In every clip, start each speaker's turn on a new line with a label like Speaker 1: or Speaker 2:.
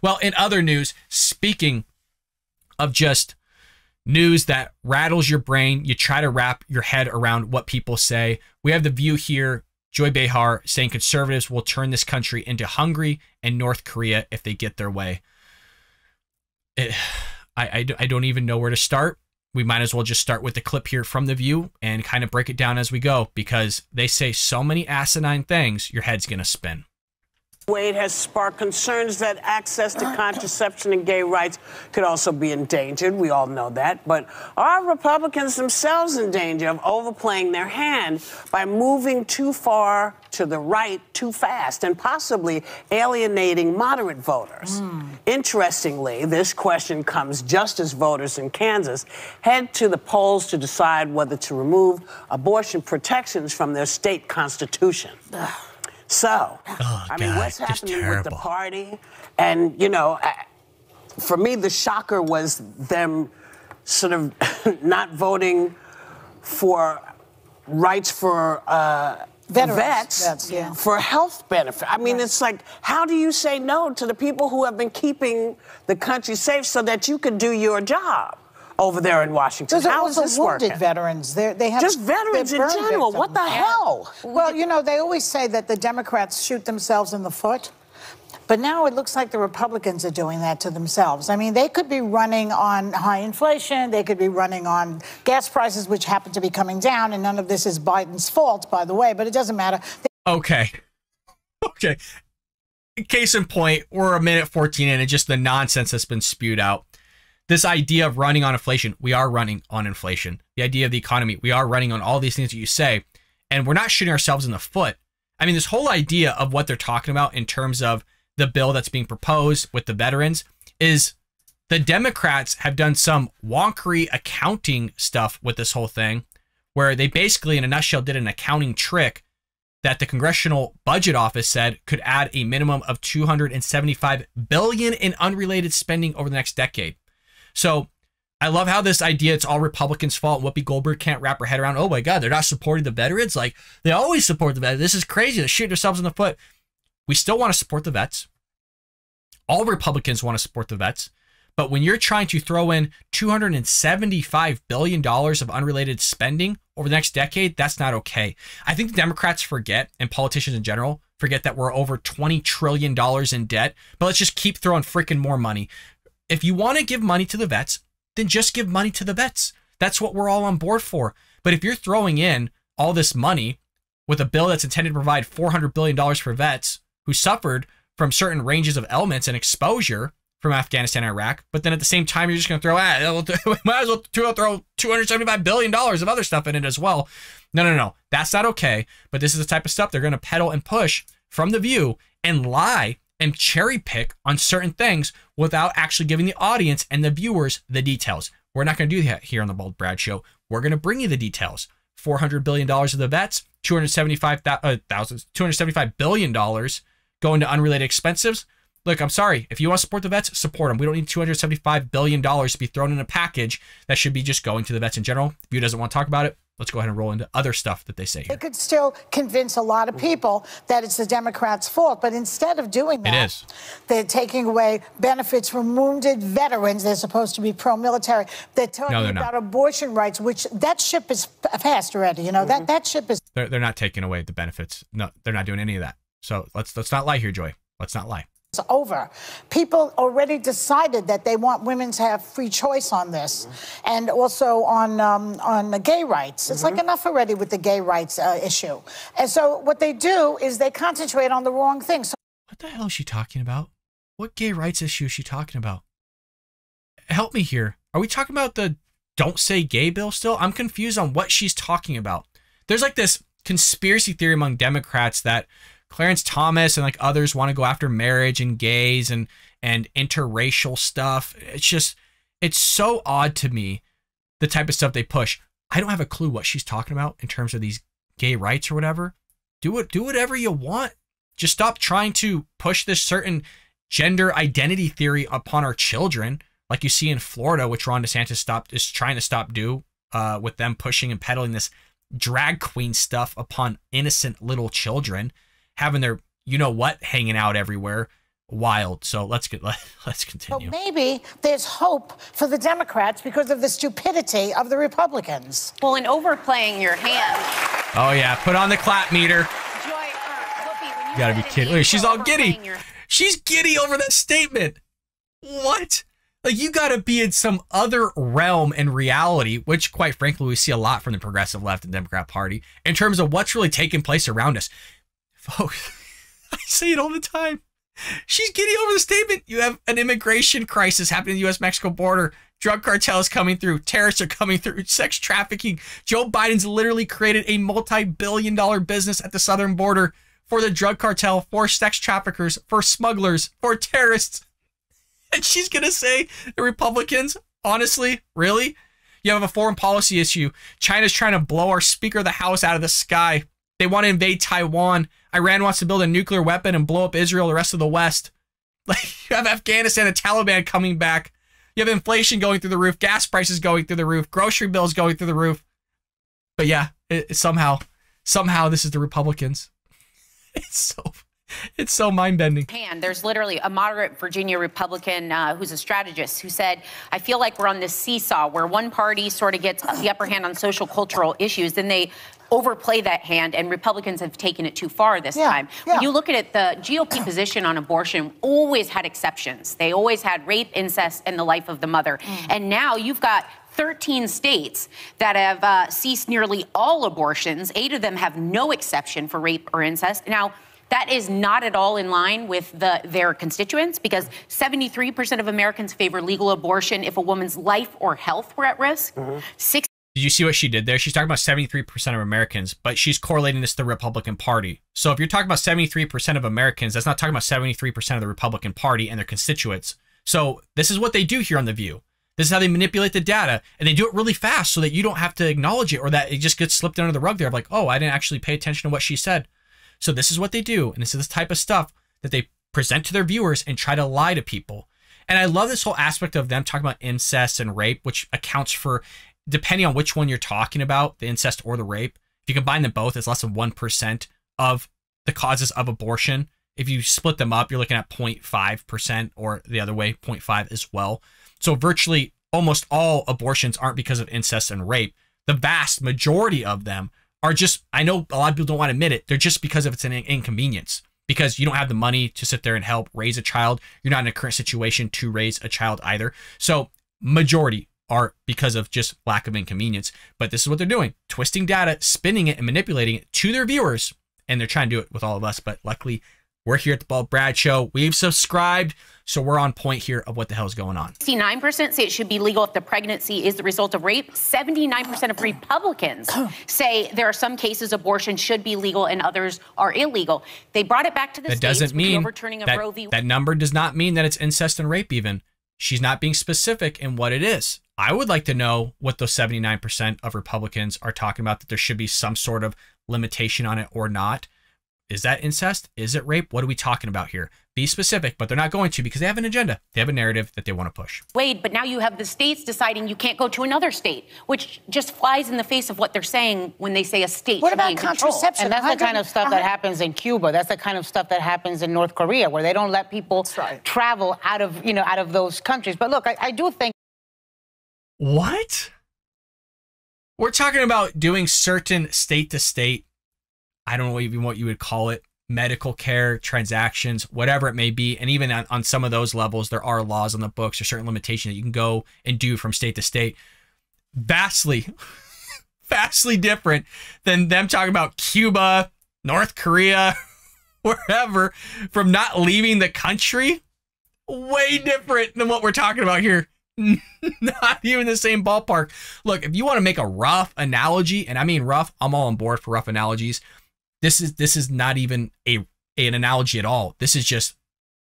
Speaker 1: Well, in other news, speaking of just news that rattles your brain, you try to wrap your head around what people say. We have The View here. Joy Behar saying conservatives will turn this country into Hungary and North Korea if they get their way. I don't even know where to start. We might as well just start with the clip here from The View and kind of break it down as we go, because they say so many asinine things, your head's going to spin.
Speaker 2: Wade has sparked concerns that access to contraception and gay rights could also be endangered. We all know that. But are Republicans themselves in danger of overplaying their hand by moving too far to the right too fast and possibly alienating moderate voters? Interestingly, this question comes just as voters in Kansas head to the polls to decide whether to remove abortion protections from their state constitution. So, I mean, what's happening with the party? And, you know, for me, the shocker was them sort of not voting for rights for vets for health benefit. I mean, it's like, how do you say no to the people who have been keeping the country safe so that you can do your job over there in Washington? How is this working?
Speaker 3: Wounded veterans. They have
Speaker 2: just veterans in general.
Speaker 3: Victims.
Speaker 2: What the hell?
Speaker 3: Well, you know, they always say that the Democrats shoot themselves in the foot. But now it looks like the Republicans are doing that to themselves. I mean, they could be running on high inflation. They could be running on gas prices, which happen to be coming down. And none of this is Biden's fault, by the way, but it doesn't matter.
Speaker 1: Okay. Case in point, we're a minute 14 in and just the nonsense that's been spewed out. This idea of running on inflation, we are running on inflation. The idea of the economy, we are running on all these things that you say, and we're not shooting ourselves in the foot. I mean, this whole idea of what they're talking about in terms of the bill that's being proposed with the veterans is the Democrats have done some wonkery accounting stuff with this whole thing, where they basically, in a nutshell, did an accounting trick that the Congressional Budget Office said could add a minimum of $275 billion in unrelated spending over the next decade. So I love how this idea, it's all Republicans' fault. Whoopi Goldberg can't wrap her head around, oh my God, they're not supporting the veterans. Like, they always support the veterans. This is crazy. They're shooting themselves in the foot. We still want to support the vets. All Republicans want to support the vets. But when you're trying to throw in $275 billion of unrelated spending over the next decade, that's not okay. I think the Democrats forget, and politicians in general forget, that we're over $20 trillion in debt. But let's just keep throwing freaking more money. If you want to give money to the vets, then just give money to the vets. That's what we're all on board for. But if you're throwing in all this money with a bill that's intended to provide $400 billion for vets who suffered from certain ranges of elements and exposure from Afghanistan and Iraq, but then at the same time, you're just going to throw, we might as well throw $275 billion of other stuff in it as well. No. That's not okay. But this is the type of stuff they're going to peddle and push from The View and lie and cherry pick on certain things without actually giving the audience and the viewers the details. We're not going to do that here on the Bald Brad Show. We're going to bring you the details. $400 billion of the vets, $275 billion going to unrelated expenses. Look, I'm sorry. If you want to support the vets, support them. We don't need $275 billion to be thrown in a package that should be just going to the vets in general. If you doesn't want to talk about it, let's go ahead and roll into other stuff that they say here.
Speaker 3: It could still convince a lot of people that it's the Democrats' fault. But instead of doing that, they're taking away benefits from wounded veterans. They're supposed to be pro-military. They're talking about abortion rights, which that ship is passed already. You know, that ship is...
Speaker 1: They're not taking away the benefits. No, they're not doing any of that. So let's not lie here, Joy. Let's not lie.
Speaker 3: It's over. People already decided that they want women to have free choice on this, and also on the gay rights. It's like enough already with the gay rights issue. And so what they do is they concentrate on the wrong thing. So
Speaker 1: what the hell is she talking about? What gay rights issue is she talking about? Help me here. Are we talking about the Don't Say Gay bill still? I'm confused on what she's talking about. There's like this conspiracy theory among Democrats that Clarence Thomas and like others want to go after marriage and gays and interracial stuff. It's just, it's so odd to me, the type of stuff they push. I don't have a clue what she's talking about in terms of these gay rights or whatever. Do whatever you want. Just stop trying to push this certain gender identity theory upon our children, like you see in Florida, which Ron DeSantis is trying to stop with them pushing and peddling this drag queen stuff upon innocent little children, having their you know what hanging out everywhere. wild. So let's continue.
Speaker 3: But maybe there's hope for the Democrats because of the stupidity of the Republicans.
Speaker 4: Well, in overplaying your hand.
Speaker 1: Oh yeah, put on the clap meter.
Speaker 4: Joy, Whoopi,
Speaker 1: You gotta be kidding. Look, she's all giddy. She's giddy over that statement. What? Like, you gotta be in some other realm and reality, which, quite frankly, we see a lot from the progressive left and Democrat Party in terms of what's really taking place around us. Folks, I say it all the time. She's giddy over the statement. You have an immigration crisis happening in the U.S.-Mexico border. Drug cartels coming through. Terrorists are coming through. Sex trafficking. Joe Biden's literally created a multi-billion-dollar business at the southern border for the drug cartel, for sex traffickers, for smugglers, for terrorists. And she's going to say the Republicans, honestly, really? You have a foreign policy issue. China's trying to blow our Speaker of the House out of the sky. They want to invade Taiwan. Iran wants to build a nuclear weapon and blow up Israel, the rest of the West. Like, you have Afghanistan, the Taliban coming back. You have inflation going through the roof, gas prices going through the roof, grocery bills going through the roof. But yeah, somehow this is the Republicans. It's so mind-bending.
Speaker 4: There's literally a moderate Virginia Republican who's a strategist who said, I feel like we're on this seesaw where one party sort of gets the upper hand on social cultural issues, then they overplay that hand, and Republicans have taken it too far this time. When you look at it, the GOP position on abortion always had exceptions. They always had rape, incest, and the life of the mother. And now you've got 13 states that have ceased nearly all abortions. 8 of them have no exception for rape or incest. Now, that is not at all in line with their constituents, because 73% of Americans favor legal abortion if a woman's life or health were at risk.
Speaker 1: Did you see what she did there? She's talking about 73% of Americans, but she's correlating this to the Republican Party. So if you're talking about 73% of Americans, that's not talking about 73% of the Republican Party and their constituents. So this is what they do here on The View. This is how they manipulate the data, and they do it really fast so that you don't have to acknowledge it, or that it just gets slipped under the rug there of like, oh, I didn't actually pay attention to what she said. So this is what they do, and this is the type of stuff that they present to their viewers and try to lie to people. And I love this whole aspect of them talking about incest and rape, which accounts for, depending on which one you're talking about, the incest or the rape, if you combine them both, it's less than 1% of the causes of abortion. If you split them up, you're looking at 0.5%, or the other way, 0.5 as well. So virtually almost all abortions aren't because of incest and rape. The vast majority of them are just, I know a lot of people don't want to admit it, they're just because of it's an inconvenience. Because you don't have the money to sit there and help raise a child. You're not in a current situation to raise a child either. So majority are because of just lack of inconvenience. But this is what they're doing. Twisting data, spinning it, and manipulating it to their viewers. And they're trying to do it with all of us. But luckily, we're here at the Bald Brad Show. We've subscribed, so we're on point here of what the hell is going on.
Speaker 4: 69% say it should be legal if the pregnancy is the result of rape. 79% of Republicans say there are some cases abortion should be legal and others are illegal. They brought it back to the
Speaker 1: that
Speaker 4: states
Speaker 1: doesn't
Speaker 4: with the
Speaker 1: mean
Speaker 4: overturning of Roe v.
Speaker 1: that number does not mean that it's incest and rape even. She's not being specific in what it is. I would like to know what those 79% of Republicans are talking about, that there should be some sort of limitation on it or not. Is that incest? Is it rape? What are we talking about here? Be specific, but they're not going to, because they have an agenda. They have a narrative that they want to push.
Speaker 4: Wade, but now you have the states deciding you can't go to another state, which just flies in the face of what they're saying when they say a state
Speaker 3: What
Speaker 4: should be
Speaker 3: about
Speaker 4: in control.
Speaker 3: contraception?
Speaker 5: And that's the kind of stuff that happens in Cuba. That's the kind of stuff that happens in North Korea, where they don't let people travel out of those countries. But look, I do think.
Speaker 1: What? We're talking about doing certain state to state, I don't know even what you would call it, medical care, transactions, whatever it may be. And even on some of those levels, there are laws on the books or certain limitations that you can go and do from state to state. Vastly different than them talking about Cuba, North Korea, wherever, from not leaving the country. Way different than what we're talking about here. Not even the same ballpark. Look, if you want to make a rough analogy, and I mean rough, I'm all on board for rough analogies. This is not even an analogy at all. This is just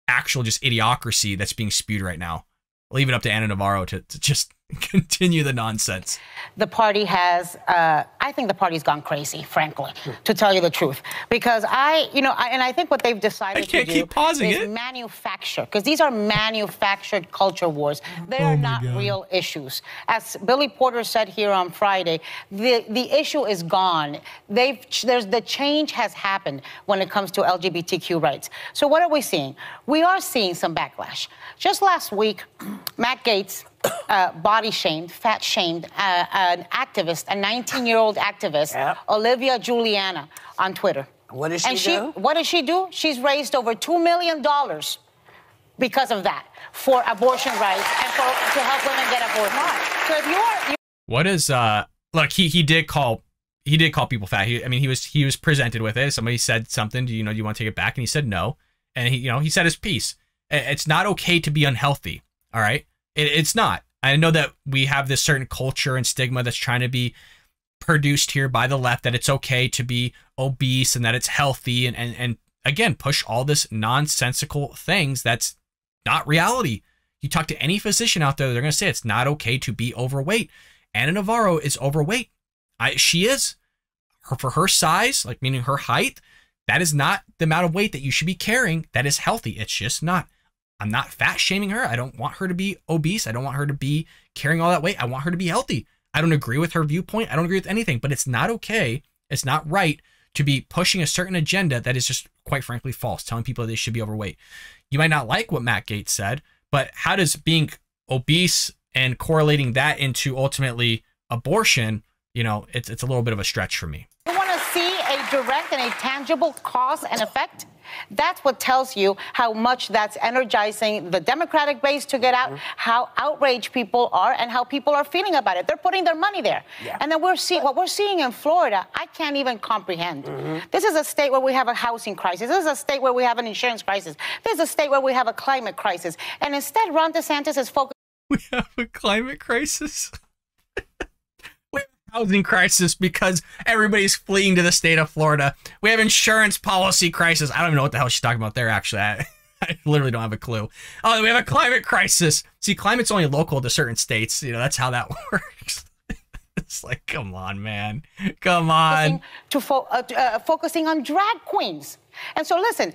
Speaker 1: actual idiocracy that's being spewed right now. I'll leave it up to Anna Navarro to just Continue the nonsense.
Speaker 5: The party has, I think the party's gone crazy, frankly, to tell you the truth. Because I think what they've decided to do is manufacture, because these are manufactured culture wars. They are not real issues. As Billy Porter said here on Friday, the issue is gone. The change has happened when it comes to LGBTQ rights. So what are we seeing? We are seeing some backlash. Just last week, Matt Gaetz body shamed, fat shamed an activist, a 19-year-old activist, Olivia Juliana, on Twitter.
Speaker 2: What does she do?
Speaker 5: What does she do? She's raised over $2 million because of that for abortion rights and to help women get abortion. So if you are,
Speaker 1: what is look, he did call people fat. He was presented with it. Somebody said something. Do you want to take it back? And he said no. And he said his piece. It's not okay to be unhealthy. All right. It's not. I know that we have this certain culture and stigma that's trying to be produced here by the left, that it's okay to be obese and that it's healthy and again, push all this nonsensical things that's not reality. You talk to any physician out there, they're going to say it's not okay to be overweight. Anna Navarro is overweight. She is. For her size, like meaning her height, that is not the amount of weight that you should be carrying that is healthy. It's just not. I'm not fat shaming her. I don't want her to be obese. I don't want her to be carrying all that weight. I want her to be healthy. I don't agree with her viewpoint. I don't agree with anything, but it's not okay. It's not right to be pushing a certain agenda that is just, quite frankly, false, telling people they should be overweight. You might not like what Matt Gaetz said, but how does being obese and correlating that into ultimately abortion, it's a little bit of a stretch for me.
Speaker 5: you want to see a direct and a tangible cause and effect, that's what tells you how much that's energizing the Democratic base to get out, how outraged people are, and how people are feeling about it. They're putting their money there. Yeah. And then what we're seeing in Florida, I can't even comprehend. This is a state where we have a housing crisis. This is a state where we have an insurance crisis. This is a state where we have a climate crisis. And instead, Ron DeSantis is focused.
Speaker 1: We have a climate crisis? We have a housing crisis because everybody's fleeing to the state of Florida. We have insurance policy crisis. I don't even know what the hell she's talking about there, actually. I literally don't have a clue. Oh, we have a climate crisis. See, climate's only local to certain states. That's how that works. It's like, come on, man. Come on.
Speaker 5: Focusing on drag queens. And so, listen,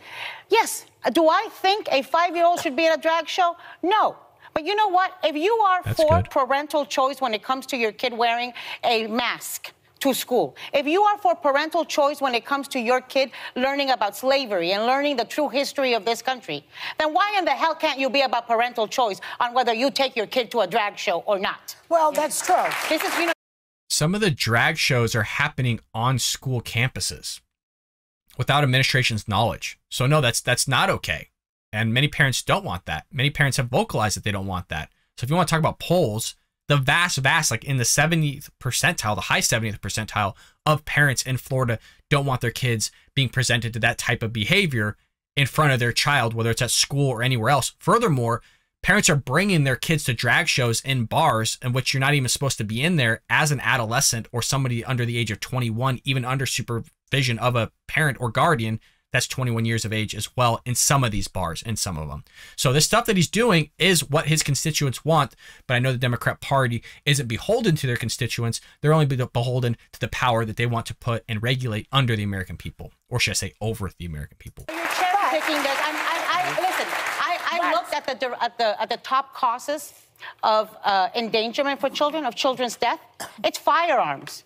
Speaker 5: yes, do I think a 5-year-old should be at a drag show? No. But you know what? If you are for parental choice when it comes to your kid wearing a mask to school, if you are for parental choice when it comes to your kid learning about slavery and learning the true history of this country, then why in the hell can't you be about parental choice on whether you take your kid to a drag show or not?
Speaker 3: Well, that's true.
Speaker 5: This is,
Speaker 1: some of the drag shows are happening on school campuses without administration's knowledge. So no, that's not okay. And many parents don't want that. Many parents have vocalized that they don't want that. So if you want to talk about polls, the vast, like in the 70th percentile, the high 70th percentile of parents in Florida don't want their kids being presented to that type of behavior in front of their child, whether it's at school or anywhere else. Furthermore, parents are bringing their kids to drag shows in bars in which you're not even supposed to be in there as an adolescent or somebody under the age of 21, even under supervision of a parent or guardian that's 21 years of age as well in some of these bars, in some of them. So this stuff that he's doing is what his constituents want, but I know the Democrat Party isn't beholden to their constituents. They're only beholden to the power that they want to put and regulate under the American people, or should I say over the American people.
Speaker 5: You're cherry-picking this. Listen, I looked at the top causes of endangerment for children, of children's death. It's firearms.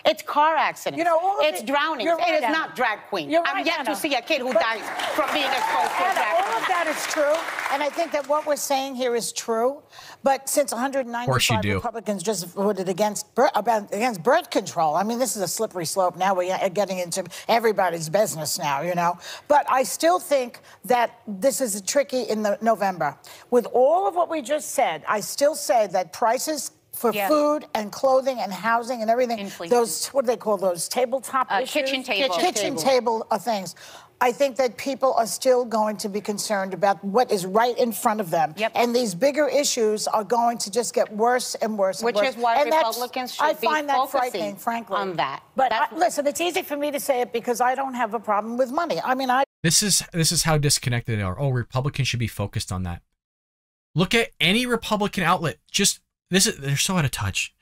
Speaker 5: It's car accidents. It's drowning.
Speaker 3: Right,
Speaker 5: it is not drag queen. I'm yet to see a kid who dies from being exposed to drag queen.
Speaker 3: All of that is true, and I think that what we're saying here is true. But since 195 Republicans just voted against birth control, I mean, this is a slippery slope. Now we're getting into everybody's business now, But I still think that this is tricky in November. With all of what we just said, I still say that prices for food and clothing and housing and everything, those, what do they call those, tabletop issues?
Speaker 4: Kitchen
Speaker 3: table things. I think that people are still going to be concerned about what is right in front of them. And these bigger issues are going to just get worse and worse and worse.
Speaker 5: Which is why Republicans should be focusing
Speaker 3: frankly,
Speaker 5: on that.
Speaker 3: But listen, it's easy for me to say it because I don't have a problem with money. I mean,
Speaker 1: This is how disconnected they are. Oh, Republicans should be focused on that. Look at any Republican outlet. Just they're so out of touch.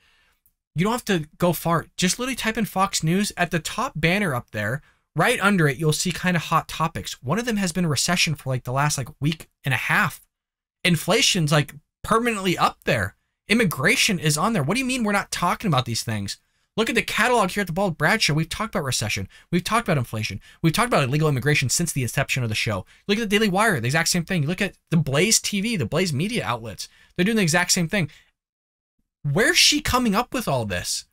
Speaker 1: You don't have to go far. Just literally type in Fox News. At the top banner up there, right under it, you'll see kind of hot topics. One of them has been recession for like the last like week and a half. Inflation's like permanently up there. Immigration is on there. What do you mean we're not talking about these things? Look at the catalog here at the Bald Brad Show. We've talked about recession. We've talked about inflation. We've talked about illegal immigration since the inception of the show. Look at the Daily Wire, the exact same thing. You look at the Blaze TV, the Blaze media outlets. They're doing the exact same thing. Where's she coming up with all this?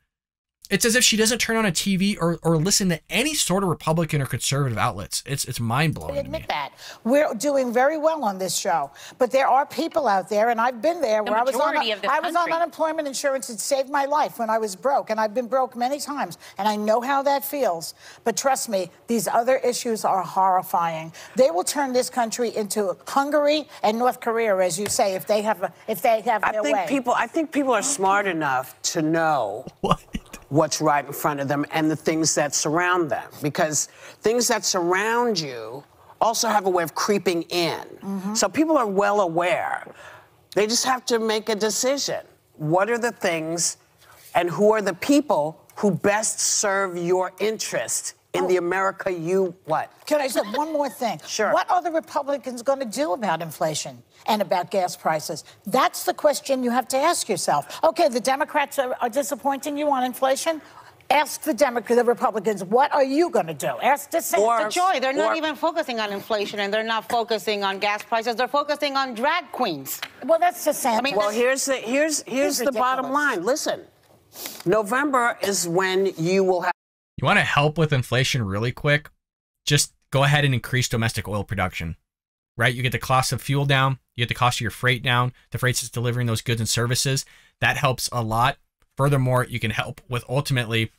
Speaker 1: It's as if she doesn't turn on a TV or listen to any sort of Republican or conservative outlets. It's mind-blowing.
Speaker 3: I admit that. We're doing very well on this show. But there are people out there, and I've been there, where I was on unemployment insurance. It saved my life when I was broke, and I've been broke many times, and I know how that feels. But trust me, these other issues are horrifying. They will turn this country into Hungary and North Korea, as you say, if they have their way.
Speaker 2: I think people are smart enough to know what's right in front of them and the things that surround them. Because things that surround you also have a way of creeping in. Mm-hmm. So people are well aware. They just have to make a decision. What are the things and who are the people who best serve your interest in the America you what?
Speaker 3: Can I say one more thing?
Speaker 2: Sure.
Speaker 3: What are the Republicans going to do about inflation and about gas prices? That's the question you have to ask yourself. Okay, the Democrats are disappointing you on inflation. Ask the Republicans, what are you going to do? Ask DeSantis.
Speaker 5: Joy, they're not even focusing on inflation, and they're not focusing on gas prices. They're focusing on drag queens.
Speaker 3: Well, that's DeSantis.
Speaker 2: I mean, well, here's the bottom line. Listen, November is when you will have.
Speaker 1: You want to help with inflation really quick? Just go ahead and increase domestic oil production, right? You get the cost of fuel down. You get the cost of your freight down. The freight is delivering those goods and services. That helps a lot. Furthermore, you can help with ultimately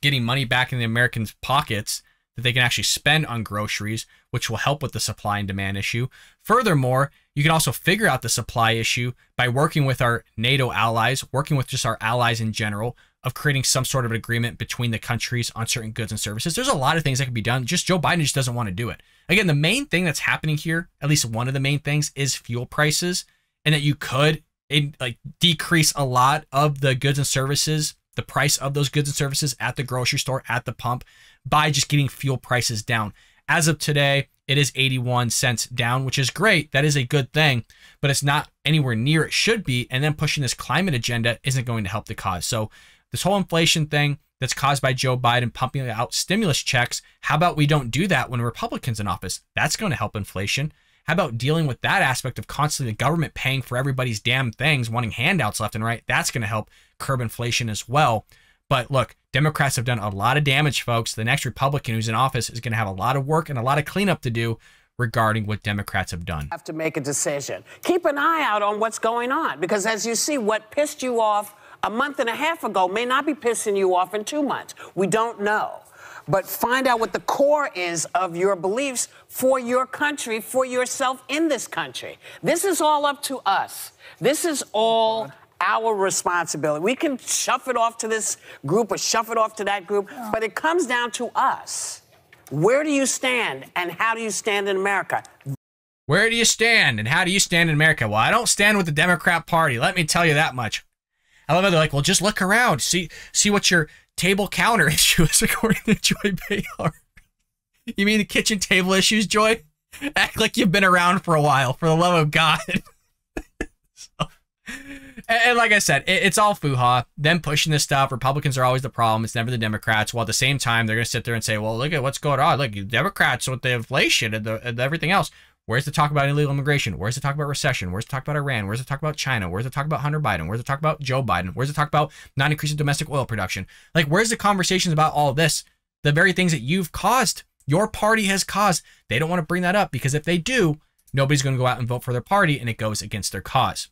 Speaker 1: getting money back in the Americans' pockets that they can actually spend on groceries, which will help with the supply and demand issue. Furthermore, you can also figure out the supply issue by working with our NATO allies, working with just our allies in general, of creating some sort of an agreement between the countries on certain goods and services. There's a lot of things that can be done. Just Joe Biden just doesn't want to do it. Again, the main thing that's happening here, at least one of the main things, is fuel prices, and that you could decrease a lot of the goods and services, the price of those goods and services at the grocery store, at the pump, by just getting fuel prices down. As of today, it is 81 cents down, which is great. That is a good thing, but it's not anywhere near it should be. And then pushing this climate agenda isn't going to help the cause. So this whole inflation thing that's caused by Joe Biden pumping out stimulus checks, how about we don't do that when Republicans in office? That's going to help inflation. How about dealing with that aspect of constantly the government paying for everybody's damn things, wanting handouts left and right? That's going to help curb inflation as well. But look, Democrats have done a lot of damage, folks. The next Republican who's in office is going to have a lot of work and a lot of cleanup to do regarding what Democrats have done.
Speaker 2: Have to make a decision. Keep an eye out on what's going on, because as you see, what pissed you off a month and a half ago may not be pissing you off in 2 months. We don't know. But find out what the core is of your beliefs for your country, for yourself in this country. This is all up to us. This is all our responsibility. We can shove it off to this group or shove it off to that group, but it comes down to us. Where do you stand, and how do you stand in America?
Speaker 1: Where do you stand, and how do you stand in America? Well, I don't stand with the Democrat Party. Let me tell you that much. I love how they're like, well, just look around. See what your table counter issue is according to Joy Behar. You mean the kitchen table issues, Joy? Act like you've been around for a while, for the love of God. And like I said, it's all foo-ha. Them pushing this stuff. Republicans are always the problem. It's never the Democrats. While at the same time, they're going to sit there and say, well, look at what's going on. Look, Democrats with the inflation and everything else. Where's the talk about illegal immigration? Where's the talk about recession? Where's the talk about Iran? Where's the talk about China? Where's the talk about Hunter Biden? Where's the talk about Joe Biden? Where's the talk about not increasing domestic oil production? Like, where's the conversations about all this? The very things that you've caused, your party has caused. They don't want to bring that up, because if they do, nobody's going to go out and vote for their party, and it goes against their cause.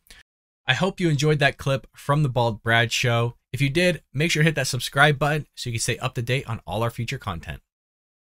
Speaker 1: I hope you enjoyed that clip from the Bald Brad Show. If you did, make sure to hit that subscribe button so you can stay up to date on all our future content.